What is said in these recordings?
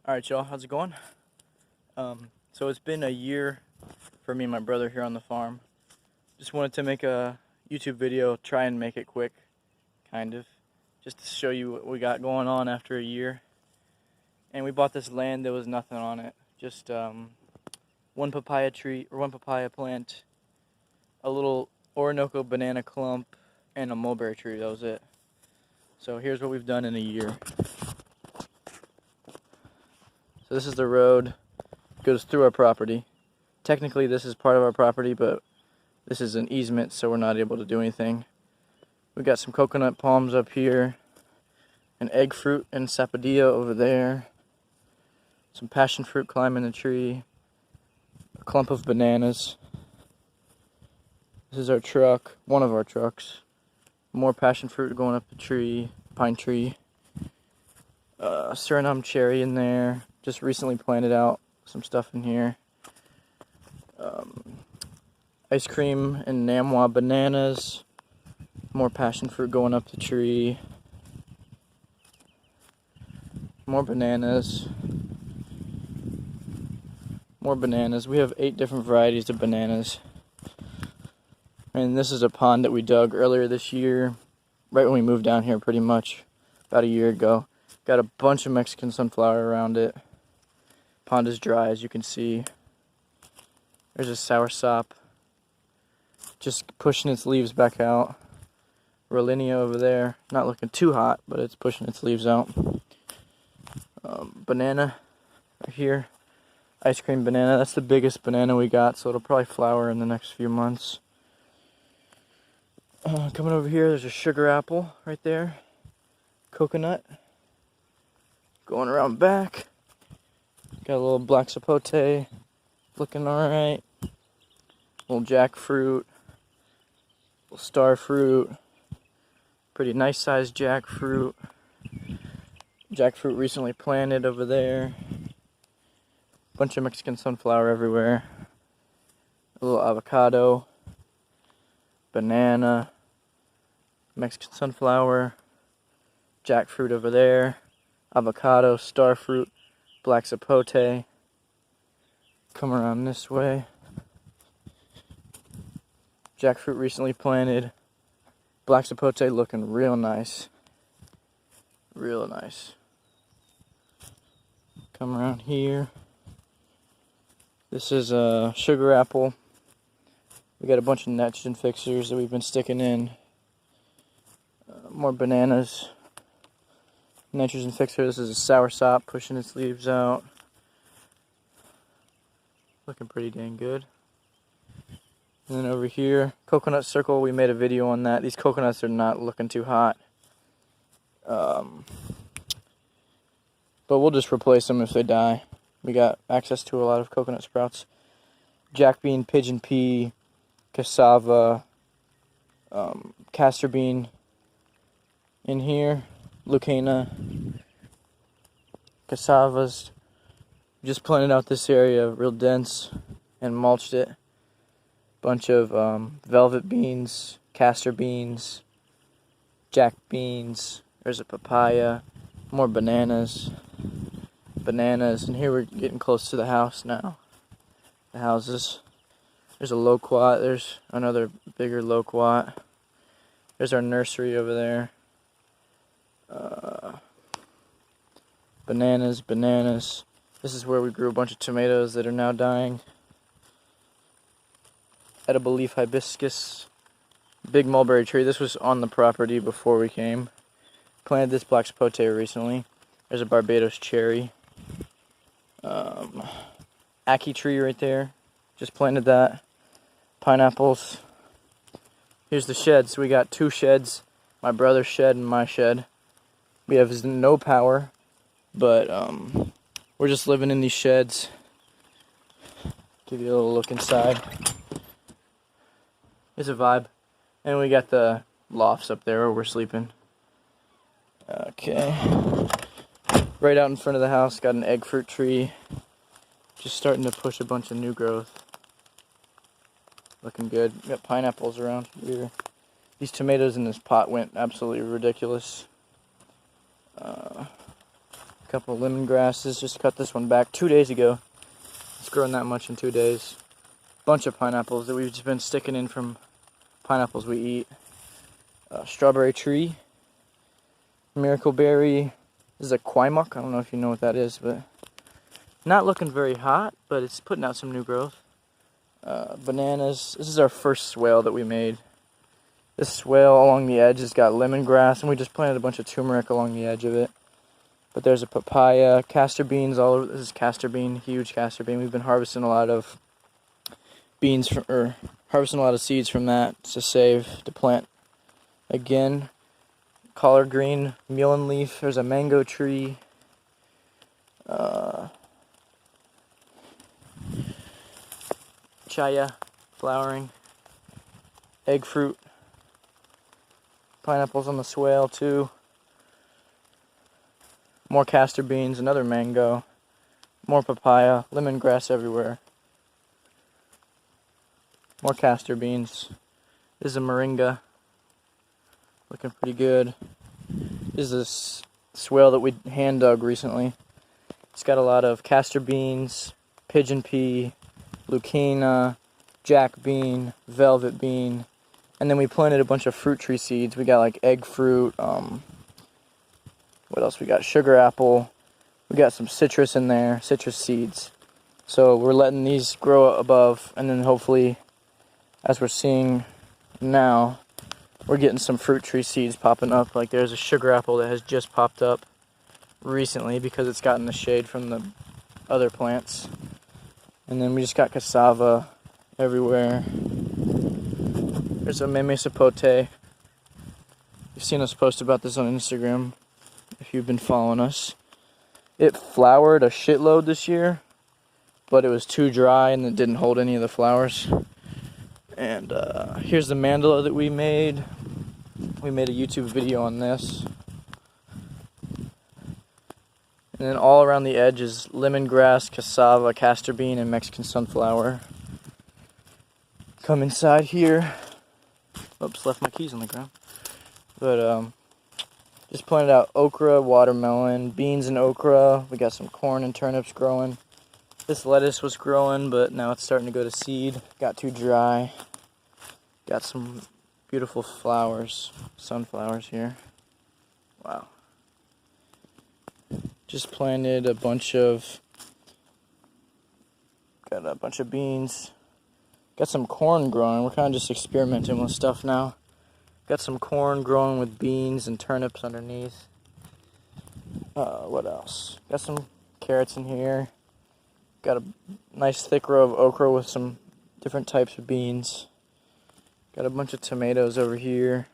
Alright y'all, how's it going? So it's been a year for me and my brother here on the farm. Just wanted to make a YouTube video, try and make it quick, kind of. Just to show you what we got going on after a year. And we bought this land, there was nothing on it. Just one papaya tree, or one papaya plant, a little Orinoco banana clump, and a mulberry tree, that was it. So here's what we've done in a year. So this is the road, goes through our property. Technically this is part of our property, but this is an easement, so we're not able to do anything. We got some coconut palms up here, an egg fruit and sapodilla over there, some passion fruit climbing the tree, a clump of bananas. This is our truck, one of our trucks. More passion fruit going up the tree, pine tree. Suriname cherry in there. Just recently planted out some stuff in here. Ice cream and Namwa bananas. More passion fruit going up the tree. More bananas. More bananas. We have 8 different varieties of bananas. And this is a pond that we dug earlier this year, right when we moved down here pretty much, about a year ago. Got a bunch of Mexican sunflower around it. Pond is dry, as you can see. There's a soursop, just pushing its leaves back out. Rollinia over there, not looking too hot, but it's pushing its leaves out. Banana right here, ice cream banana. That's the biggest banana we got, so it'll probably flower in the next few months. Coming over here, there's a sugar apple right there. Coconut. Going around back. Got a little black sapote. Looking alright. Little jackfruit. Little star fruit. Pretty nice sized jackfruit. Jackfruit recently planted over there. Bunch of Mexican sunflower everywhere. A little avocado. Banana. Mexican sunflower. Jackfruit over there. Avocado, star fruit, black sapote. Come around this way. Jackfruit recently planted. Black sapote looking real nice. Real nice. Come around here. This is a sugar apple. We got a bunch of nitrogen fixers that we've been sticking in. More bananas. Nitrogen fixer. This is a soursop pushing its leaves out. Looking pretty dang good. And then over here, coconut circle, we made a video on that. These coconuts are not looking too hot. But we'll just replace them if they die. We got access to a lot of coconut sprouts. Jack bean, pigeon pea, cassava, castor bean in here. Lucana, cassavas. Just planted out this area real dense and mulched it. Bunch of velvet beans, castor beans, jack beans. There's a papaya, more bananas, and here we're getting close to the house now. The houses. There's a loquat, there's another bigger loquat. There's our nursery over there. Bananas. This is where we grew a bunch of tomatoes that are now dying. Edible leaf hibiscus. Big mulberry tree. This was on the property before we came. Planted this black sapote recently. There's a Barbados cherry. Ackee tree right there. Just planted that. Pineapples. Here's the sheds. We got 2 sheds. My brother's shed and my shed. We have no power, but we're just living in these sheds. Give you a little look inside. It's a vibe. And we got the lofts up there where we're sleeping. Okay. Right out in front of the house, got an egg fruit tree. Just starting to push a bunch of new growth. Looking good. Got pineapples around here. These tomatoes in this pot went absolutely ridiculous. A couple of lemongrasses. Just cut this one back 2 days ago. It's grown that much in 2 days. Bunch of pineapples that we've just been sticking in from pineapples we eat. Strawberry tree. Miracle berry. This is a quaimok. I don't know if you know what that is, but not looking very hot, but it's putting out some new growth. Bananas. This is our first swale that we made. This swale along the edge has got lemongrass, and we just planted a bunch of turmeric along the edge of it. But there's a papaya, castor beans all over. This is castor bean, huge castor bean. We've been harvesting a lot of beans harvesting a lot of seeds from that to save to plant again. Collard green, mullein leaf. There's a mango tree. Chaya, flowering. Egg fruit. Pineapples on the swale too. More castor beans, another mango. More papaya, lemongrass everywhere. More castor beans. This is a moringa. Looking pretty good. This is a swale that we hand dug recently. It's got a lot of castor beans, pigeon pea, lucina, jack bean, velvet bean, and then we planted a bunch of fruit tree seeds. We got like egg fruit, what else we got? Sugar apple. We got some citrus in there, citrus seeds. So we're letting these grow above, and then hopefully, as we're seeing now, we're getting some fruit tree seeds popping up. Like there's a sugar apple that has just popped up recently because it's gotten the shade from the other plants. And then we just got cassava everywhere. There's a meme sapote. You've seen us post about this on Instagram if you've been following us. It flowered a shitload this year, but it was too dry and it didn't hold any of the flowers. And here's the mandala that we made. We made a YouTube video on this. And then all around the edge is lemongrass, cassava, castor bean, and Mexican sunflower. Come inside here. Oops, left my keys on the ground. But just planted out okra, watermelon, beans and okra. We got some corn and turnips growing. This lettuce was growing, but now it's starting to go to seed. Got too dry. Got some beautiful flowers, sunflowers here. Wow. Just planted got a bunch of beans. Got some corn growing. We're kind of just experimenting with stuff now. Got some corn growing with beans and turnips underneath. What else? Got some carrots in here. Got a nice thick row of okra with some different types of beans. Got a bunch of tomatoes over here.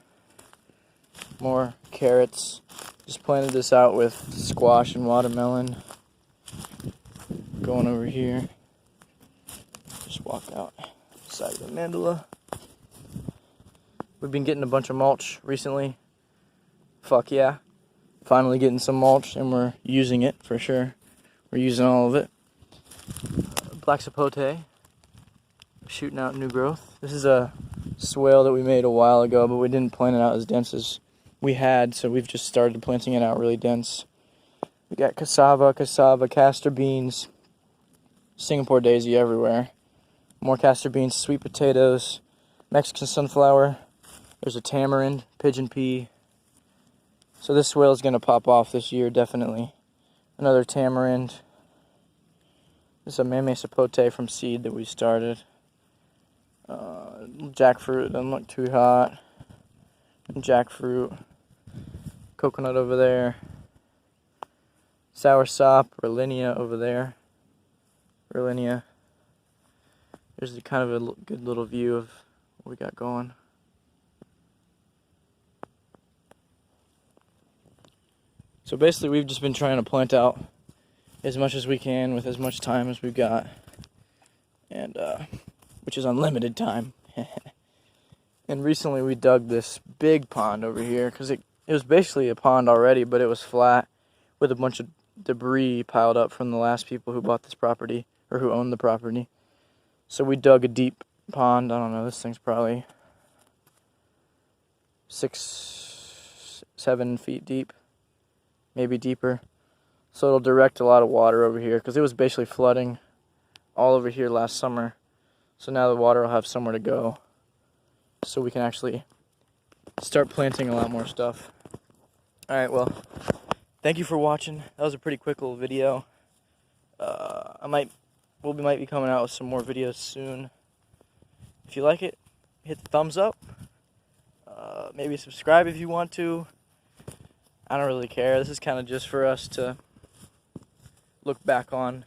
More carrots. Just planted this out with squash and watermelon. Going over here. Just walk out side of the mandala. We've been getting a bunch of mulch recently. Fuck yeah. Finally getting some mulch, and we're using it for sure. We're using all of it. Black sapote. Shooting out new growth. This is a swale that we made a while ago, but we didn't plant it out as dense as we had, so we've just started planting it out really dense. We got cassava, castor beans, Singapore daisy everywhere. More castor beans, sweet potatoes, Mexican sunflower. There's a tamarind, pigeon pea. So this swale is going to pop off this year, definitely. Another tamarind. This is a meme sapote from seed that we started. Jackfruit doesn't look too hot. Jackfruit. Coconut over there. Sour sop, Rollinia over there. Rollinia. There's kind of a good little view of what we got going. So basically we've just been trying to plant out as much as we can with as much time as we've got. And which is unlimited time. And recently we dug this big pond over here because it was basically a pond already, but it was flat with a bunch of debris piled up from the last people who bought this property or who owned the property. So we dug a deep pond. I don't know, this thing's probably 6-7 feet deep, maybe deeper. So it'll direct a lot of water over here, because it was basically flooding all over here last summer. So now the water will have somewhere to go, so we can actually start planting a lot more stuff. Alright, well, thank you for watching. That was a pretty quick little video. We might be coming out with some more videos soon. If you like it, hit the thumbs up. Maybe subscribe if you want to. I don't really care. This is kind of just for us to look back on.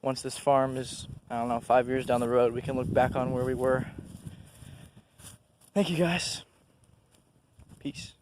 Once this farm is, I don't know, 5 years down the road, we can look back on where we were. Thank you guys. Peace.